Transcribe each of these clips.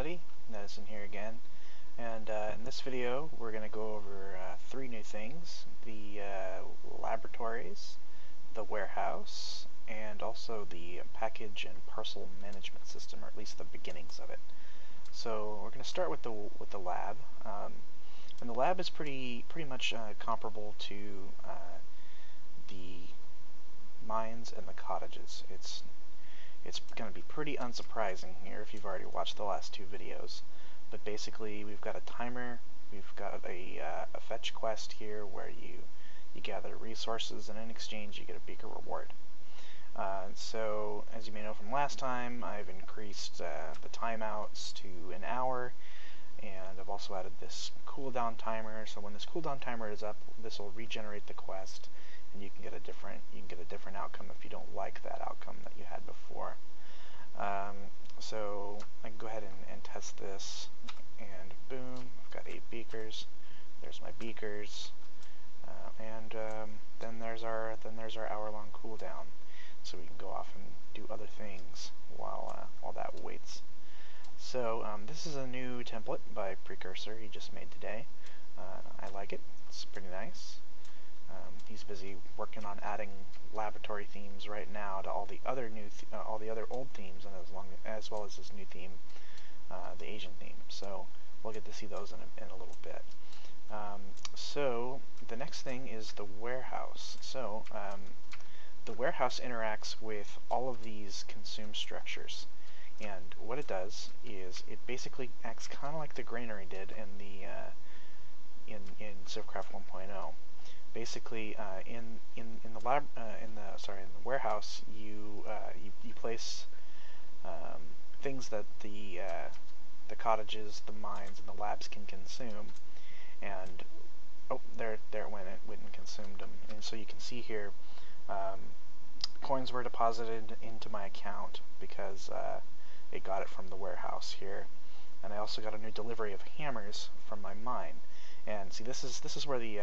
everybody, Madison here again, and in this video we're going to go over three new things: the laboratories, the warehouse, and also the package and parcel management system, or at least the beginnings of it. So we're going to start with the lab, and the lab is pretty much comparable to the mines and the cottages. It's going to be pretty unsurprising here if you've already watched the last two videos. But basically, we've got a timer, we've got a fetch quest here where you gather resources, and in exchange you get a beaker reward. So, as you may know from last time, I've increased the timeouts to an hour, and I've also added this cooldown timer. So when this cooldown timer is up, this will regenerate the quest, and you can get a different outcome if you don't like that outcome that you had before. So I can go ahead and test this, and boom, I've got 8 beakers. There's my beakers, and then there's our hour-long cooldown, so we can go off and do other things while that waits. So this is a new template by Precursor he just made today. I like it. It's pretty nice. He's busy working on adding laboratory themes right now to all the other old themes, and as well as his new theme, the Asian theme. So we'll get to see those in a little bit. So the next thing is the warehouse. So the warehouse interacts with all of these consume structures, and what it does is it basically acts kind of like the granary did in the in CivCraft 1.0. Basically, in the warehouse, you place things that the cottages, the mines, and the labs can consume, and there it went and consumed them. And so you can see here, coins were deposited into my account because it got it from the warehouse here, and I also got a new delivery of hammers from my mine. And see, this is where the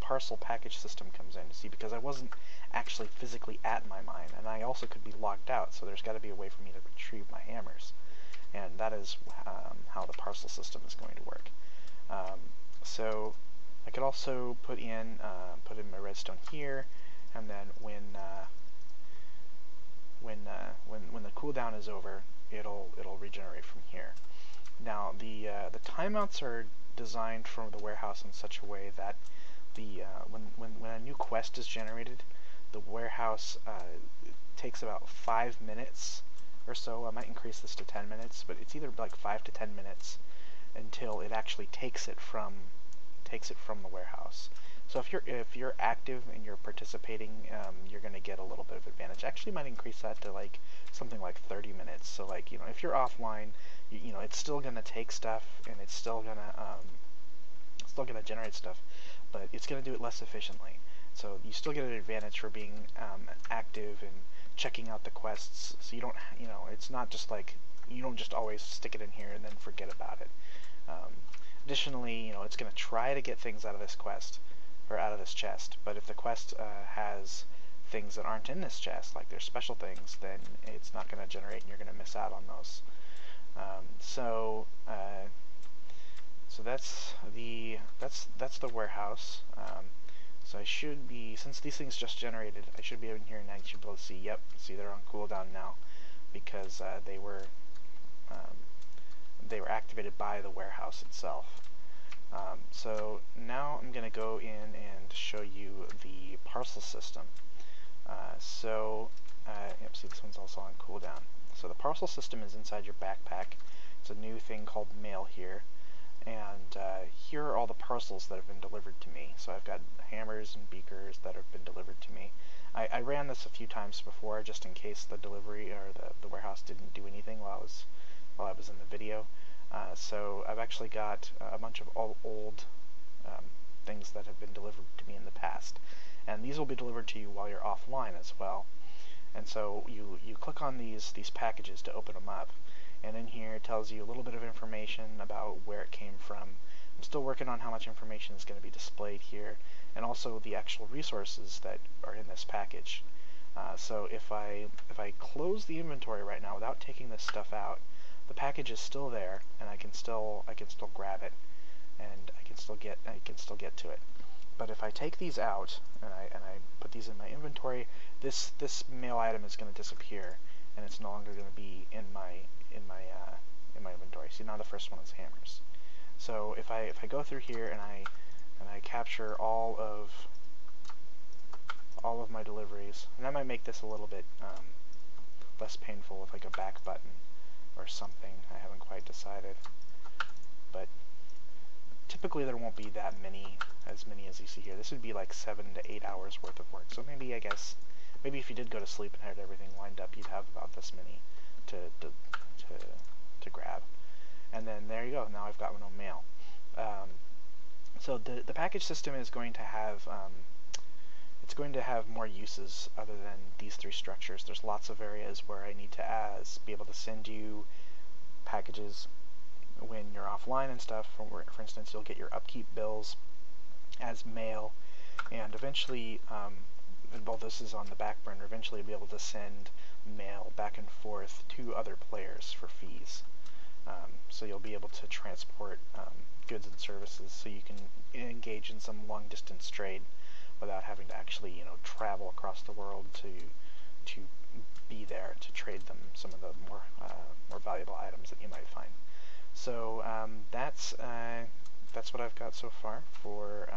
parcel package system comes in. See, because I wasn't actually physically at my mine, and I also could be locked out, so there's got to be a way for me to retrieve my hammers, and that is how the parcel system is going to work. So I could also put in my redstone here, and then when the cooldown is over, it'll regenerate from here. Now the timeouts are designed for the warehouse in such a way that when a new quest is generated, the warehouse takes about 5 minutes or so. I might increase this to 10 minutes, but it's either like 5 to 10 minutes until it actually takes it from the warehouse. So if you're active and you're participating, you're going to get a little bit of advantage. I actually might increase that to like something like 30 minutes. So like, you know, if you're offline, you know, it's still going to take stuff, and it's still going to generate stuff, but it's going to do it less efficiently. So you still get an advantage for being active and checking out the quests. So you don't, you know, it's not just like, you don't just always stick it in here and then forget about it. Additionally, you know, it's going to try to get things out of this quest, or out of this chest, but if the quest has things that aren't in this chest, like there's special things, then it's not going to generate, and you're going to miss out on those. So that's the warehouse. So I should be, since these things just generated, I should be in here, and I should be able to see. Yep, see, they're on cooldown now because they were activated by the warehouse itself. So now I'm going to go in and show you the parcel system. Yep, see, this one's also on cooldown. So the parcel system is inside your backpack. It's a new thing called mail here, and here are all the parcels that have been delivered to me. So I've got hammers and beakers that have been delivered to me. I ran this a few times before, just in case the delivery or the warehouse didn't do anything while I was in the video. So I've actually got a bunch of old things that have been delivered to me in the past, and these will be delivered to you while you're offline as well. And so you click on these packages to open them up, and in here it tells you a little bit of information about where it came from. I'm still working on how much information is going to be displayed here, and also the actual resources that are in this package. So if I close the inventory right now without taking this stuff out, the package is still there, and I can still grab it, and I can still get to it. But if I take these out and I put these in my inventory, this mail item is going to disappear, and it's no longer going to be in my inventory. See, now the first one is hammers. So if I go through here and I capture all of my deliveries, and that might make this a little bit less painful with like a back button or something. I haven't quite decided, but typically there won't be that many as you see here. This would be like 7 to 8 hours worth of work. So maybe, I guess, maybe if you did go to sleep and had everything lined up, you'd have about this many to grab. And then there you go. Now I've got no mail. So the package system is going to have it's going to have more uses other than these three structures. There's lots of areas where I need to be able to send you packages when you're offline and stuff. For instance, you'll get your upkeep bills as mail, and eventually, while this is on the back burner, eventually you'll be able to send mail back and forth to other players for fees. So you'll be able to transport goods and services, so you can engage in some long-distance trade without having to actually, travel across the world to be there to trade them some of the more valuable items that you might find. So that's what I've got so far for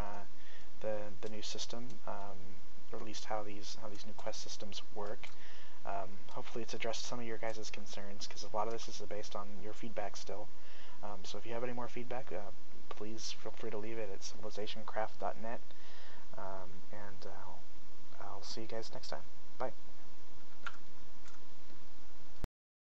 the new system, or at least how these new quest systems work. Hopefully it's addressed some of your guys' concerns, because a lot of this is based on your feedback still. So if you have any more feedback, please feel free to leave it at CivilizationCraft.net, and I'll see you guys next time. Bye.